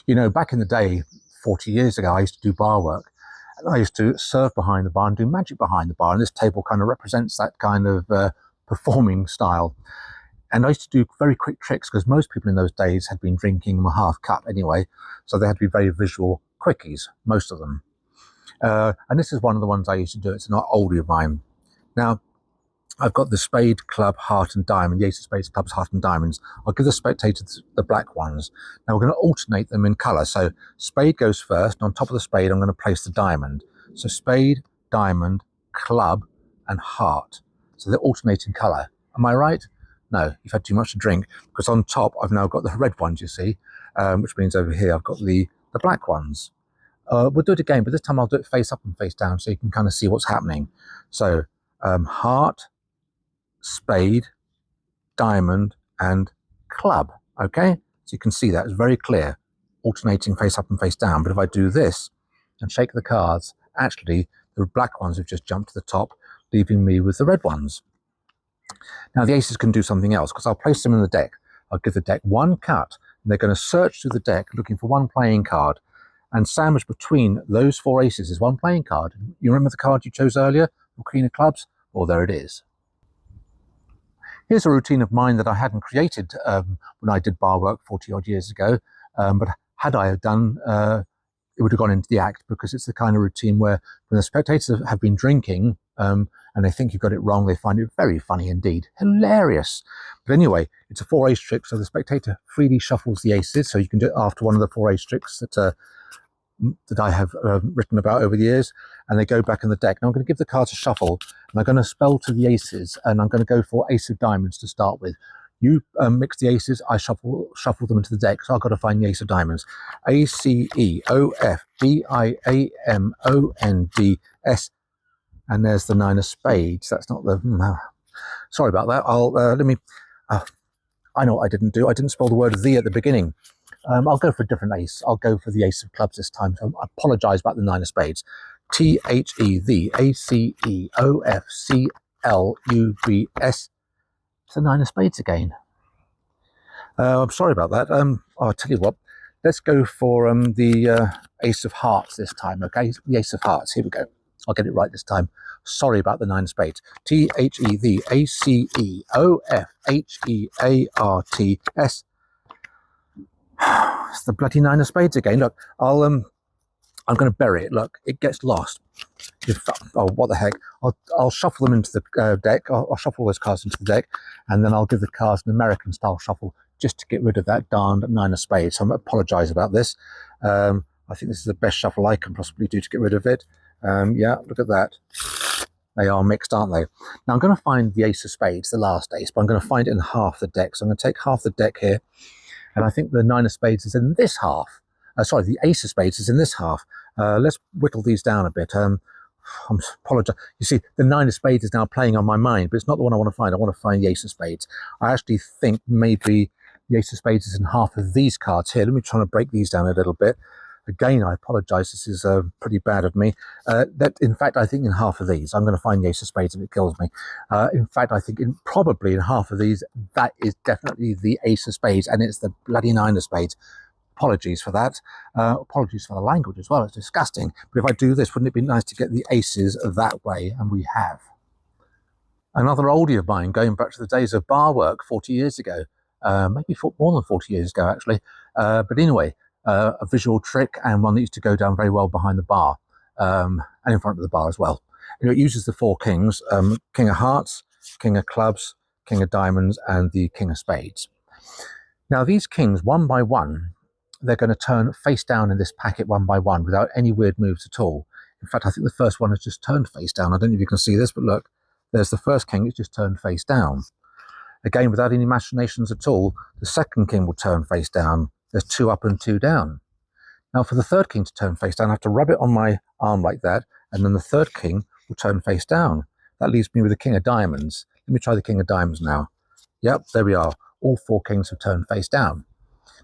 You know, back in the day, 40 years ago, I used to do bar work. And I used to serve behind the bar and do magic behind the bar. And this table kind of represents that kind of performing style. And I used to do very quick tricks because most people in those days had been drinking and were half cut anyway. So they had to be very visual quickies, most of them. And this is one of the ones I used to do. It's an oldie of mine. Now, I've got the spade, club, heart and diamond, the ace of spades, clubs, heart and diamonds. I'll give the spectators the black ones. Now we're going to alternate them in colour. So spade goes first, and on top of the spade I'm going to place the diamond. So spade, diamond, club and heart. So they're alternating colour. Am I right? No, you've had too much to drink, because on top I've now got the red ones, you see, which means over here I've got the black ones. We'll do it again, but this time I'll do it face up and face down so you can kind of see what's happening. So heart, spade, diamond and club. Okay, so you can see that it's very clear, alternating face up and face down. But if I do this and shake the cards, actually the black ones have just jumped to the top, leaving me with the red ones. Now the aces can do something else, because I'll place them in the deck. I'll give the deck one cut and they're going to search through the deck looking for one playing card, and sandwiched between those four aces is one playing card. You remember the card you chose earlier, the Queen of Clubs? Well, there it is. Here's a routine of mine that I hadn't created when I did bar work 40 odd years ago, but had I have done, it would have gone into the act, because it's the kind of routine where when the spectators have been drinking and they think you've got it wrong, they find it very funny indeed, hilarious. But anyway, it's a 4 ace trick, so the spectator freely shuffles the aces, so you can do it after one of the 4 ace tricks that I have written about over the years, and they go back in the deck. Now I'm going to give the cards a shuffle, and I'm going to spell to the aces, and I'm going to go for ace of diamonds to start with. You mix the aces, I shuffle them into the deck, so I've got to find the ace of diamonds. A-C-E-O-F-D-I-A-M-O-N-D-S, and there's the 9 of spades. That's not the... sorry about that. I know what I didn't do. I didn't spell the word "the" at the beginning. I'll go for a different ace. I'll go for the ace of clubs this time. So I apologise about the 9 of spades. T-H-E, A-C-E-O-F-C-L-U-B-S. It's the 9 of spades again. I'm sorry about that. I'll tell you what. Let's go for the ace of hearts this time, okay? The ace of hearts. Here we go. I'll get it right this time. Sorry about the 9 of spades. T-H-E-V-A-C-E-O-F-H-E-A-R-T-S. It's the bloody 9 of spades again. Look, I'm going to bury it. Look, it gets lost. Oh, what the heck. I'll shuffle them into the deck. I'll shuffle those cards into the deck, and then I'll give the cards an American style shuffle just to get rid of that darned 9 of spades. So I apologise about this. I think this is the best shuffle I can possibly do to get rid of it. Yeah, look at that. They are mixed, aren't they? Now I'm going to find the ace of spades, the last ace, but I'm going to find it in half the deck. So I'm going to take half the deck here, and I think the 9 of spades is in this half. Sorry, the ace of spades is in this half. Let's whittle these down a bit. I apologise. You see, the 9 of spades is now playing on my mind, but it's not the one I want to find. I want to find the ace of spades. I actually think maybe the ace of spades is in half of these cards here. Let me try to break these down a little bit. Again, I apologise. This is pretty bad of me. In fact, I think in half of these, I'm going to find the ace of spades if it kills me. In fact, I think probably in half of these, that is definitely the ace of spades, and it's the bloody 9 of spades. Apologies for that. Apologies for the language as well. It's disgusting. But if I do this, wouldn't it be nice to get the aces that way? And we have. Another oldie of mine, going back to the days of bar work 40 years ago. Maybe more than 40 years ago, actually. But anyway, a visual trick, and one that used to go down very well behind the bar, and in front of the bar as well. You know, it uses the 4 kings, King of Hearts, King of Clubs, King of Diamonds, and the King of Spades. Now these kings, one by one, they're going to turn face down in this packet one by one without any weird moves at all. In fact, I think the first one has just turned face down. I don't know if you can see this, but look, there's the first king, it's just turned face down. Again, without any machinations at all, the second king will turn face down. There's 2 up and 2 down. Now for the third king to turn face down, I have to rub it on my arm like that, and then the third king will turn face down. That leaves me with the King of Diamonds. Let me try the King of Diamonds now. Yep, there we are. All 4 kings have turned face down.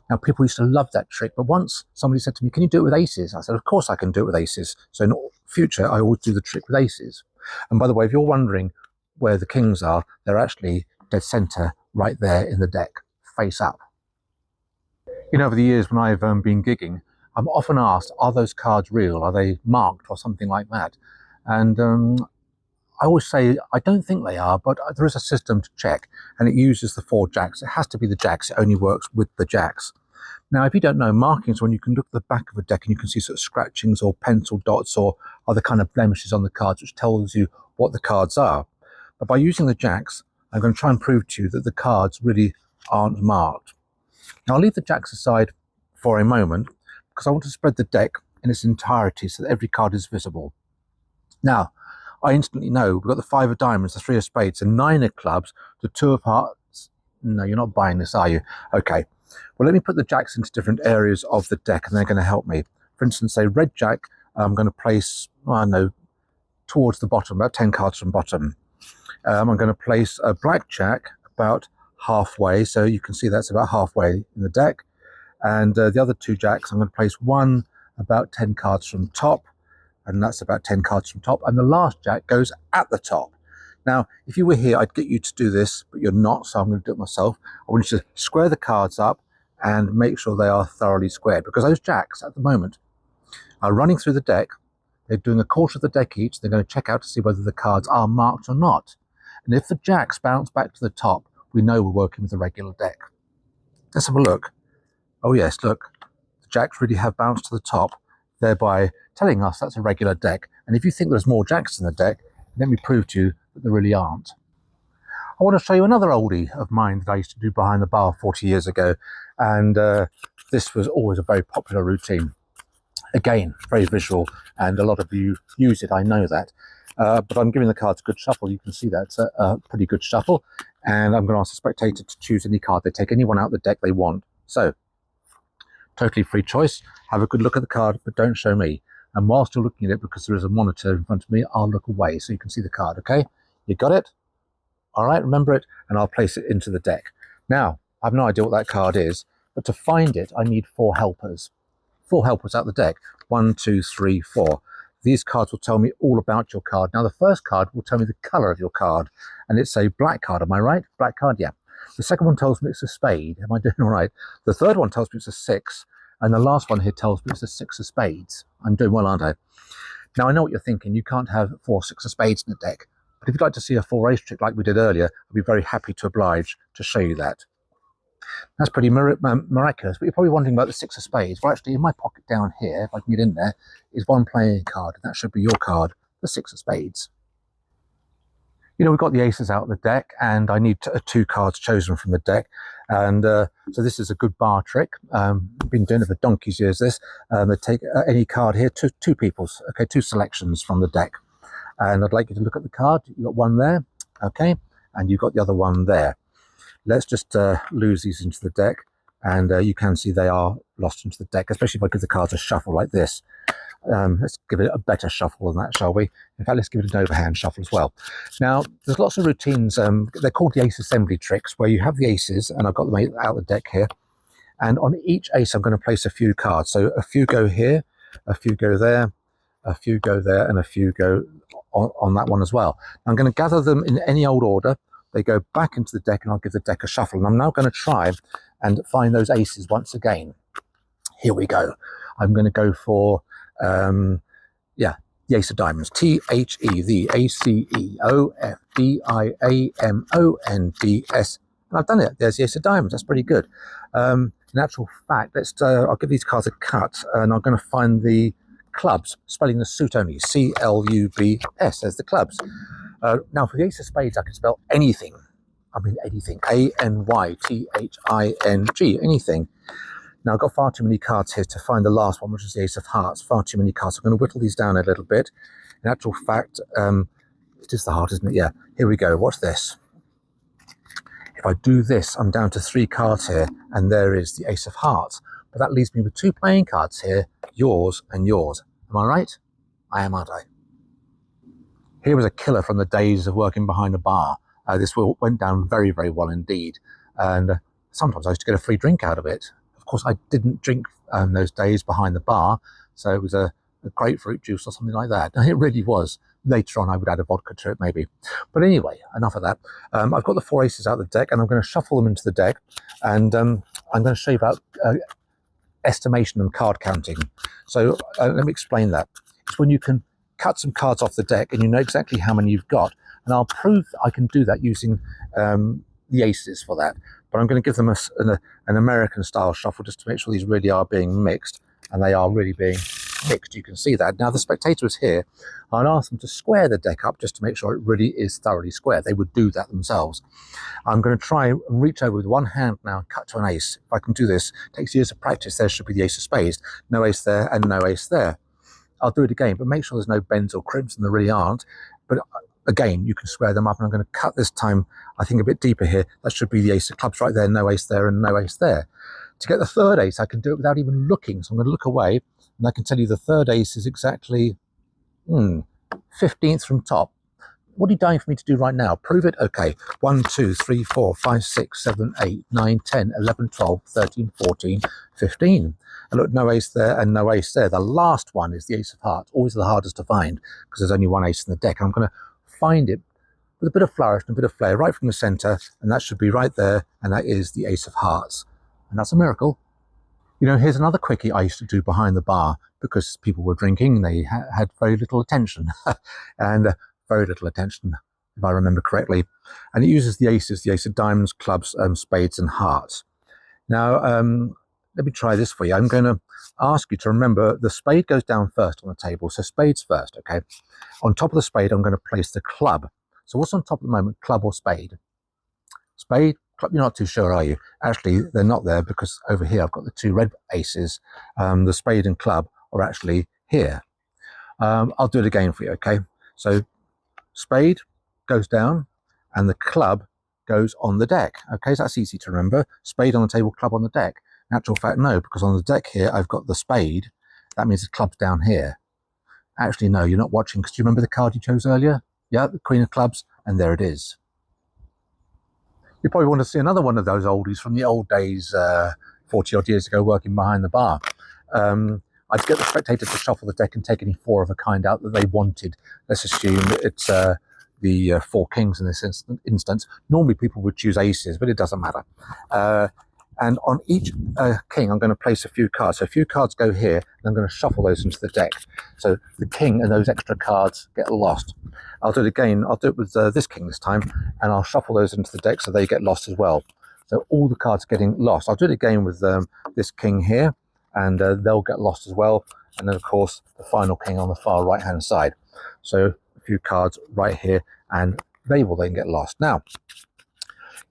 Now people used to love that trick, but once somebody said to me, can you do it with aces? I said, of course I can do it with aces. So in future, I always do the trick with aces. And by the way, if you're wondering where the kings are, they're actually dead center right there in the deck, face up. You know, over the years when I've been gigging, I'm often asked, are those cards real? Are they marked or something like that? And I always say, I don't think they are, but there is a system to check, and it uses the 4 jacks. It has to be the jacks. It only works with the jacks. Now, if you don't know, markings, when you can look at the back of a deck and you can see sort of scratchings or pencil dots or other kind of blemishes on the cards, which tells you what the cards are. But by using the jacks, I'm going to try and prove to you that the cards really aren't marked. Now, I'll leave the jacks aside for a moment because I want to spread the deck in its entirety so that every card is visible. Now, I instantly know we've got the 5 of diamonds, the 3 of spades, the 9 of clubs, the 2 of hearts. No, you're not buying this, are you? Okay. Well, let me put the jacks into different areas of the deck and they're going to help me. For instance, say red jack, I'm going to place, I don't know, towards the bottom, about 10 cards from bottom. I'm going to place a black jack about halfway, so you can see that's about halfway in the deck. And the other 2 jacks, I'm going to place one about 10 cards from top, and that's about 10 cards from top. And the last jack goes at the top. Now, if you were here, I'd get you to do this, but you're not, so I'm going to do it myself. I want you to square the cards up and make sure they are thoroughly squared, because those jacks at the moment are running through the deck. They're doing a quarter of the deck each. They're going to check out to see whether the cards are marked or not. And if the jacks bounce back to the top, we know we're working with a regular deck. Let's have a look. Oh yes, look, the jacks really have bounced to the top, thereby telling us that's a regular deck. And if you think there's more jacks in the deck, let me prove to you that there really aren't. I want to show you another oldie of mine that I used to do behind the bar 40 years ago, and this was always a very popular routine. Again, very visual, and a lot of you use it, I know that. But I'm giving the cards a good shuffle. You can see that's a pretty good shuffle, and I'm going to ask the spectator to choose any card. They take any one out of the deck they want. So, totally free choice. Have a good look at the card, but don't show me. And whilst you're looking at it, because there is a monitor in front of me, I'll look away so you can see the card, okay? You got it? All right, remember it, and I'll place it into the deck. Now, I have no idea what that card is, but to find it, I need 4 helpers. 4 helpers out the deck. 1, 2, 3, 4. These cards will tell me all about your card. Now, the first card will tell me the colour of your card, and it's a black card, am I right? Black card, yeah. The second one tells me it's a spade. Am I doing all right? The third one tells me it's a 6, and the last one here tells me it's a 6 of spades. I'm doing well, aren't I? Now, I know what you're thinking. You can't have 4 6 of spades in the deck, but if you'd like to see a full race trick like we did earlier, I'd be very happy to oblige to show you that. That's pretty miraculous, but you're probably wondering about the 6 of spades. Well, actually, in my pocket down here, if I can get in there, is one playing card, and that should be your card, the 6 of spades. You know, we've got the aces out of the deck, and I need 2 cards chosen from the deck. And so this is a good bar trick. I've been doing it for donkey's years, this. They take any card here, two people's, okay, 2 selections from the deck. And I'd like you to look at the card. You've got one there, okay, and you've got the other one there. Let's just lose these into the deck, and you can see they are lost into the deck, especially if I give the cards a shuffle like this. Let's give it a better shuffle than that, shall we? In fact, let's give it an overhand shuffle as well. Now, there's lots of routines. They're called the ace assembly tricks, where you have the aces, and I've got them out of the deck here. And on each ace, I'm going to place a few cards. So a few go here, a few go there, a few go there, and a few go on that one as well. I'm going to gather them in any old order. They go back into the deck, and I'll give the deck a shuffle. And I'm now going to try and find those aces once again. Here we go. I'm going to go for, the ace of diamonds. T-H-E, the A-C-E-O-F-D-I-A-M-O-N-D-S. And I've done it. There's the ace of diamonds. That's pretty good. In actual fact, I'll give these cards a cut, and I'm going to find the clubs, spelling the suit only. C-L-U-B-S. There's the clubs. Now, for the ace of spades, I can spell anything. I mean anything. A-N-Y-T-H-I-N-G. Anything. Now, I've got far too many cards here to find the last one, which is the ace of hearts. Far too many cards. I'm going to whittle these down a little bit. In actual fact, it is the heart, isn't it? Yeah. Here we go. What's this? If I do this, I'm down to 3 cards here, and there is the ace of hearts. But that leaves me with 2 playing cards here, yours and yours. Am I right? I am, aren't I? Here was a killer from the days of working behind a bar. This went down very, very well indeed. And sometimes I used to get a free drink out of it. Of course, I didn't drink those days behind the bar, so it was a grapefruit juice or something like that. It really was. Later on, I would add a vodka to it, maybe. But anyway, enough of that. I've got the 4 aces out of the deck, and I'm going to shuffle them into the deck. And I'm going to show you about estimation and card counting. So let me explain that. It's when you can cut some cards off the deck and you know exactly how many you've got. And I'll prove I can do that using the aces for that. But I'm going to give them an American style shuffle just to make sure these really are being mixed, and they are really being mixed. You can see that. Now the spectator is here. I'd ask them to square the deck up just to make sure it really is thoroughly square. They would do that themselves. I'm going to try and reach over with one hand now and cut to an ace. If I can do this, it takes years of practice. There should be the ace of spades. No ace there and no ace there. I'll do it again, but make sure there's no bends or crimps, and there really aren't. But again, you can square them up, and I'm going to cut this time, I think, a bit deeper here. That should be the ace of clubs right there, no ace there and no ace there. To get the third ace, I can do it without even looking. So I'm going to look away, and I can tell you the third ace is exactly 15th from top. What are you dying for me to do right now? Prove it? Okay. 1, 2, 3, 4, 5, 6, 7, 8, 9, 10, 11, 12, 13, 14, 15. And look, no ace there and no ace there. The last one is the ace of hearts, always the hardest to find because there's only one ace in the deck. And I'm going to find it with a bit of flourish and a bit of flair right from the centre, and that should be right there, and that is the ace of hearts. And that's a miracle. You know, here's another quickie I used to do behind the bar because people were drinking. They had very little attention, and very little attention, if I remember correctly. And it uses the aces, the ace of diamonds, clubs, spades, and hearts. Now, let me try this for you. I'm going to ask you to remember the spade goes down first on the table, so spades first, okay? On top of the spade, I'm going to place the club. So what's on top at the moment, club or spade? Spade, club, you're not too sure, are you? Actually, they're not there because over here I've got the two red aces. The spade and club are actually here. I'll do it again for you, okay? So spade goes down and the club goes on the deck. Okay, so that's easy to remember. Spade on the table, club on the deck. In actual fact, no, because on the deck here, I've got the spade. That means the club's down here. Actually, no, you're not watching because do you remember the card you chose earlier? Yeah, the Queen of Clubs, and there it is. You probably want to see another one of those oldies from the old days, 40 odd years ago, working behind the bar. I'd get the spectator to shuffle the deck and take any four of a kind out that they wanted. Let's assume it's the four kings in this instance. Normally people would choose aces, but it doesn't matter. And on each king, I'm going to place a few cards. So a few cards go here, and I'm going to shuffle those into the deck. So the king and those extra cards get lost. I'll do it again. I'll do it with this king this time, and I'll shuffle those into the deck so they get lost as well. So all the cards are getting lost. I'll do it again with this king here, and they'll get lost as well. And then, of course, the final king on the far right-hand side. So a few cards right here, and they will then get lost. Now,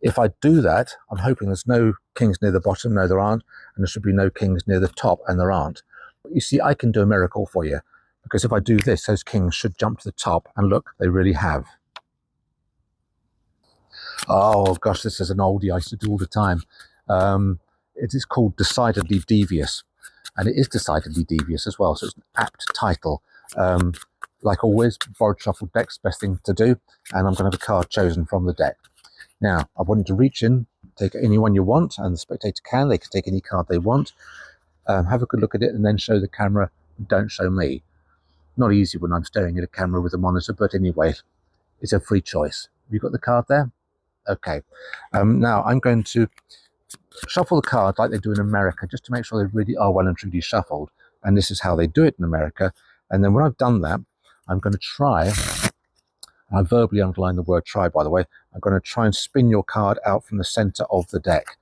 if I do that, I'm hoping there's no kings near the bottom. No, there aren't. And there should be no kings near the top, and there aren't. But you see, I can do a miracle for you. Because if I do this, those kings should jump to the top. And look, they really have. Oh, gosh, this is an oldie I used to do all the time. It is called Decidedly Devious. And it is decidedly devious as well. So it's an apt title. Like always, borrowed shuffled deck's best thing to do. And I'm going to have a card chosen from the deck. Now, I want you to reach in, take any one you want, and the spectator can. They can take any card they want. Have a good look at it, and then show the camera. Don't show me. Not easy when I'm staring at a camera with a monitor, but anyway, it's a free choice. Have you got the card there? Okay. Now, I'm going to shuffle the card like they do in America, just to make sure they really are well and truly shuffled. And this is how they do it in America. And then when I've done that, I'm going to try... I verbally underline the word try, by the way. I'm going to try and spin your card out from the center of the deck.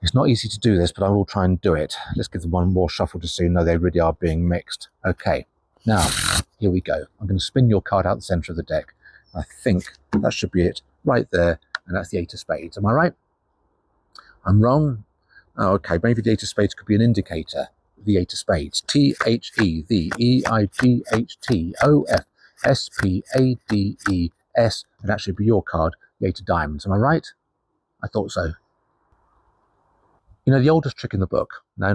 It's not easy to do this, but I will try and do it. Let's give them one more shuffle to see. No, they really are being mixed. Okay, now, here we go. I'm going to spin your card out the center of the deck. I think that should be it right there, and that's the Eight of Spades. Am I right? I'm wrong? Oh, okay, maybe the Eight of Spades could be an indicator. The Eight of Spades. T-H-E, the E-I-G-H-T-O-F. S-P-A-D-E-S, and that should be your card, the Eight of Diamonds. Am I right? I thought so. You know, the oldest trick in the book, no,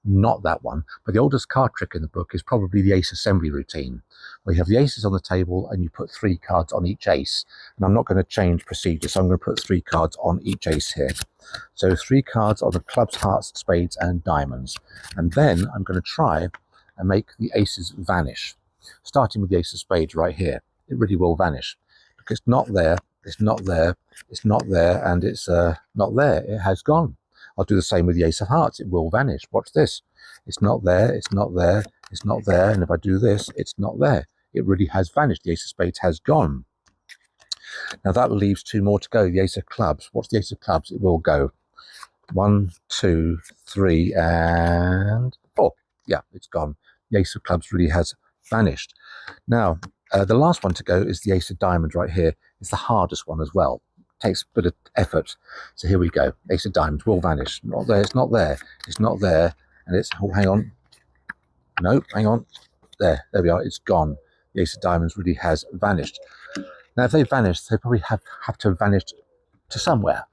not that one, but the oldest card trick in the book is probably the ace assembly routine, where you have the aces on the table and you put 3 cards on each ace. And I'm not going to change procedure, so I'm going to put 3 cards on each ace here. So 3 cards on the clubs, hearts, spades, and diamonds. And then I'm going to try and make the aces vanish. Starting with the ace of spades right here, it really will vanish because it's not there, it's not there, it's not there, and it's not there. It has gone. I'll do the same with the ace of hearts. It will vanish. Watch this. It's not there. It's not there. It's not there. And if I do this, it's not there. It really has vanished. The ace of spades has gone. Now that leaves two more to go. The ace of clubs. What's the ace of clubs? It will go 1, 2, 3, and 4. Yeah, it's gone. The ace of clubs really has vanished. Now, the last one to go is the ace of diamonds right here. It's the hardest one as well. It takes a bit of effort. So here we go. Ace of diamonds will vanish. Not there. It's not there. It's not there. And it's, oh, hang on. No, hang on. There we are. It's gone. The ace of diamonds really has vanished. Now, if they vanished, they probably have to have vanished to somewhere.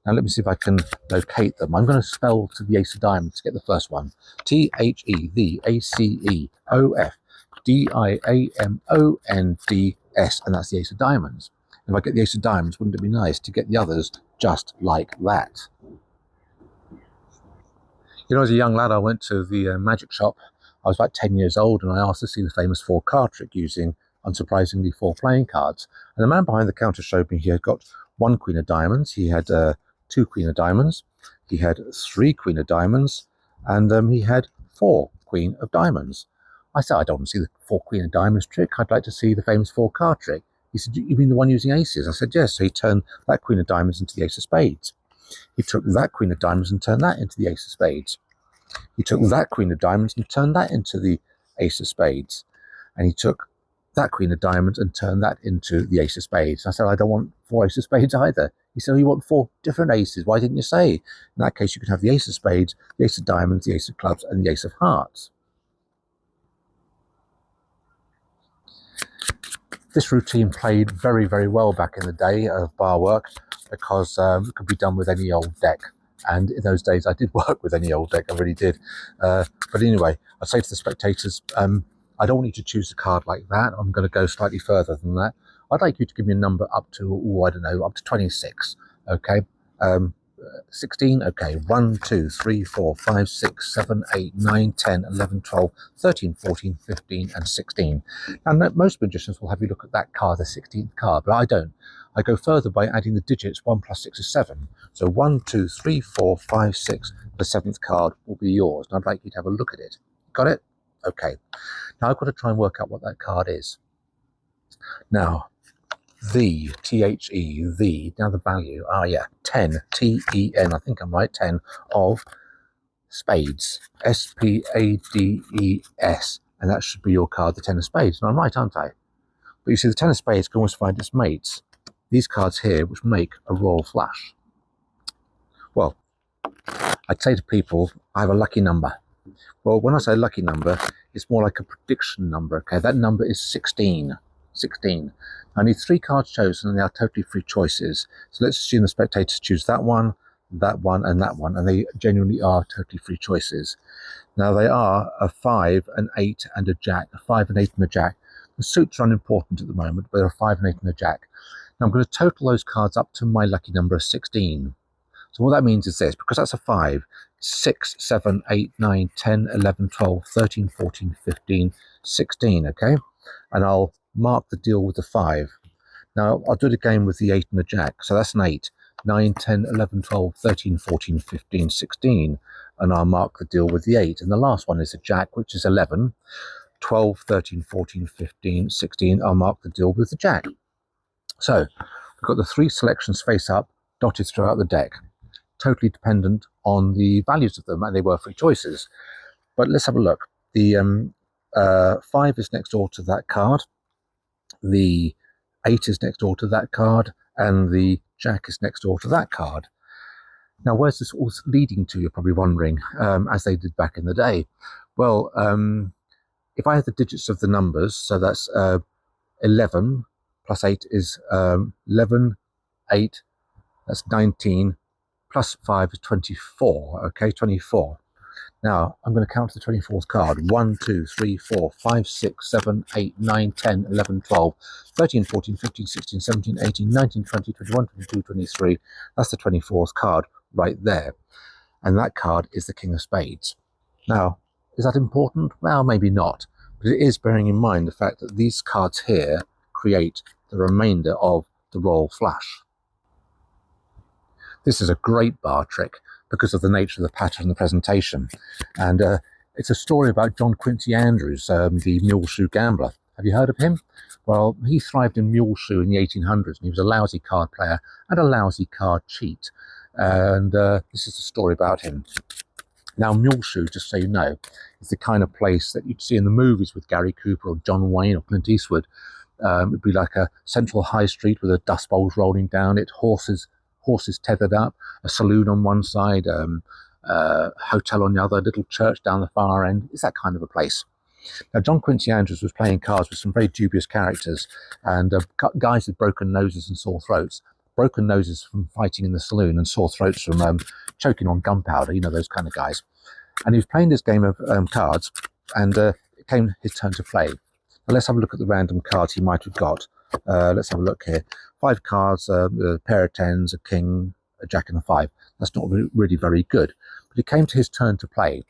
Now, let me see if I can locate them. I'm going to spell to the ace of diamonds to get the first one. T-H-E, the A-C-E-O-F-D-I-A-M-O-N-D-S, and that's the ace of diamonds. If I get the ace of diamonds, wouldn't it be nice to get the others just like that? You know, as a young lad, I went to the magic shop. I was about 10 years old, and I asked to see the famous 4-card trick using, unsurprisingly, 4 playing cards. And the man behind the counter showed me he had got 1 queen of diamonds, he had 2 queen of diamonds, he had 3 queen of diamonds, and he had 4 queen of diamonds. I said, I don't want to see the 4 queen of diamonds trick. I'd like to see the famous 4-card trick. He said, you mean the one using aces? I said, yes. So he turned that queen of diamonds into the ace of spades. He took that queen of diamonds and turned that into the ace of spades. He took that queen of diamonds and turned that into the ace of spades. And he took that queen of diamonds and turned that into the ace of spades. I said, I don't want 4 ace of spades either. He said, oh, you want 4 different aces. Why didn't you say? In that case, you could have the ace of spades, the ace of diamonds, the ace of clubs, and the ace of hearts. This routine played very, very well back in the day of bar work because it could be done with any old deck. And in those days, I did work with any old deck. I really did. But anyway, I say to the spectators, I don't want you to choose a card like that. I'm going to go slightly further than that. I'd like you to give me a number up to, I don't know, up to 26. Okay. 16. Okay. 1, 2, 3, 4, 5, 6, 7, 8, 9, 10, 11, 12, 13, 14, 15, and 16. Now, most magicians will have you look at that card, the 16th card, but I don't. I go further by adding the digits. 1 plus 6 is 7. So 1, 2, 3, 4, 5, 6. The 7th card will be yours. And I'd like you to have a look at it. Got it? Okay. Now I've got to try and work out what that card is. Now, the, T-H-E, the, now the value, 10, T-E-N, I think I'm right, 10 of spades, S-P-A-D-E-S, and that should be your card, the 10 of spades. And I'm right, aren't I? But you see, the 10 of spades can always find its mates. These cards here, which make a royal flush. Well, I'd say to people, I have a lucky number. Well, when I say lucky number, it's more like a prediction number, okay? That number is 16. 16. I need 3 cards chosen, and they are totally free choices. So let's assume the spectators choose that one, and that one, and they genuinely are totally free choices. Now they are a 5, an 8, and a jack. A 5, an 8, and a jack. The suits are unimportant at the moment, but there are a 5, an 8, and a jack. Now I'm going to total those cards up to my lucky number of 16. So what that means is this, because that's a 5, 6, 7, 8, 9, 10, 11, 12, 13, 14, 15, 16, okay? And I'll mark the deal with the 5. Now, I'll do it again with the 8 and the jack. So that's an 8, 9, 10, 11, 12, 13, 14, 15, 16. And I'll mark the deal with the 8. And the last one is a jack, which is 11, 12, 13, 14, 15, 16. I'll mark the deal with the jack. So we've got the 3 selections face up, dotted throughout the deck. Totally dependent on the values of them, and they were free choices. But let's have a look. The 5 is next door to that card. The 8 is next door to that card, and the jack is next door to that card. Now, where's this all leading to, you're probably wondering, as they did back in the day? Well, if I have the digits of the numbers, so that's 11 plus 8 is 11, 8, that's 19, plus 5 is 24, okay, 24. Now, I'm going to count the 24th card. 1, 2, 3, 4, 5, 6, 7, 8, 9, 10, 11, 12, 13, 14, 15, 16, 17, 18, 19, 20, 21, 22, 23. That's the 24th card right there. And that card is the King of Spades. Now, is that important? Well, maybe not. But it is bearing in mind the fact that these cards here create the remainder of the royal flush. This is a great bar trick because of the nature of the pattern and the presentation. And it's a story about John Quincy Andrews, the Muleshoe gambler. Have you heard of him? Well, he thrived in Muleshoe in the 1800s, and he was a lousy card player and a lousy card cheat. And this is the story about him. Now, Muleshoe, just so you know, is the kind of place that you'd see in the movies with Gary Cooper or John Wayne or Clint Eastwood. It'd be like a central high street with a dust bowls rolling down it, horses tethered up, a saloon on one side, hotel on the other, little church down the far end. It's that kind of a place. Now, John Quincy Andrews was playing cards with some very dubious characters, and guys with broken noses and sore throats. Broken noses from fighting in the saloon, and sore throats from choking on gunpowder, you know, those kind of guys. And he was playing this game of cards, and it came his turn to play. Now, let's have a look at the random cards he might have got. Let's have a look here. 5 cards, a pair of 10s, a king, a jack and a 5. That's not really very good. But it came to his turn to play.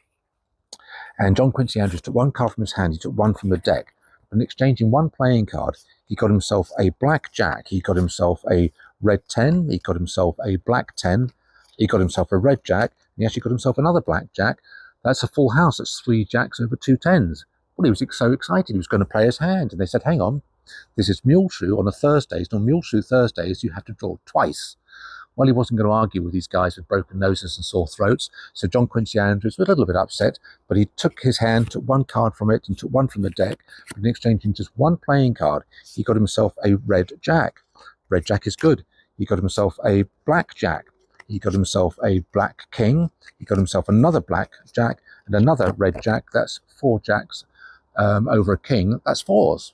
And John Quincy Andrews took 1 card from his hand, he took 1 from the deck. And exchanging 1 playing card, he got himself a black jack, he got himself a red 10, he got himself a black 10, he got himself a red jack, and he actually got himself another black jack. That's a full house, that's 3 jacks over 2 10s. Well, he was so excited, he was going to play his hand. And they said, hang on, this is Muleshoe on a Thursday. So on Muleshoe Thursdays, you have to draw twice. Well, he wasn't going to argue with these guys with broken noses and sore throats. So John Quincy Andrews was a little bit upset, but he took his hand, took 1 card from it, and took 1 from the deck. But in exchanging just 1 playing card, he got himself a red jack. Red jack is good. He got himself a black jack. He got himself a black king. He got himself another black jack and another red jack. That's 4 jacks over a king. That's 4s.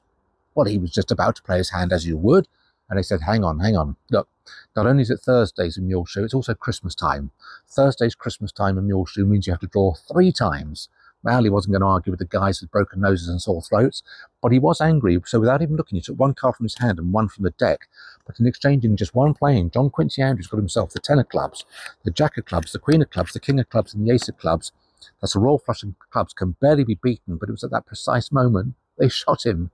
Well, he was just about to play his hand as you would. And they said, hang on. Look, not only is it Thursdays in Muleshoe, it's also Christmas time. Thursdays, Christmas time in Muleshoe means you have to draw 3 times. Well, he wasn't going to argue with the guys with broken noses and sore throats, but he was angry. So without even looking, he took 1 card from his hand and 1 from the deck. But in exchanging just 1 playing, John Quincy Andrews got himself the 10 of clubs, the jack of clubs, the queen of clubs, the king of clubs, and the ace of clubs. That's a royal flush of clubs, can barely be beaten, but it was at that precise moment they shot him.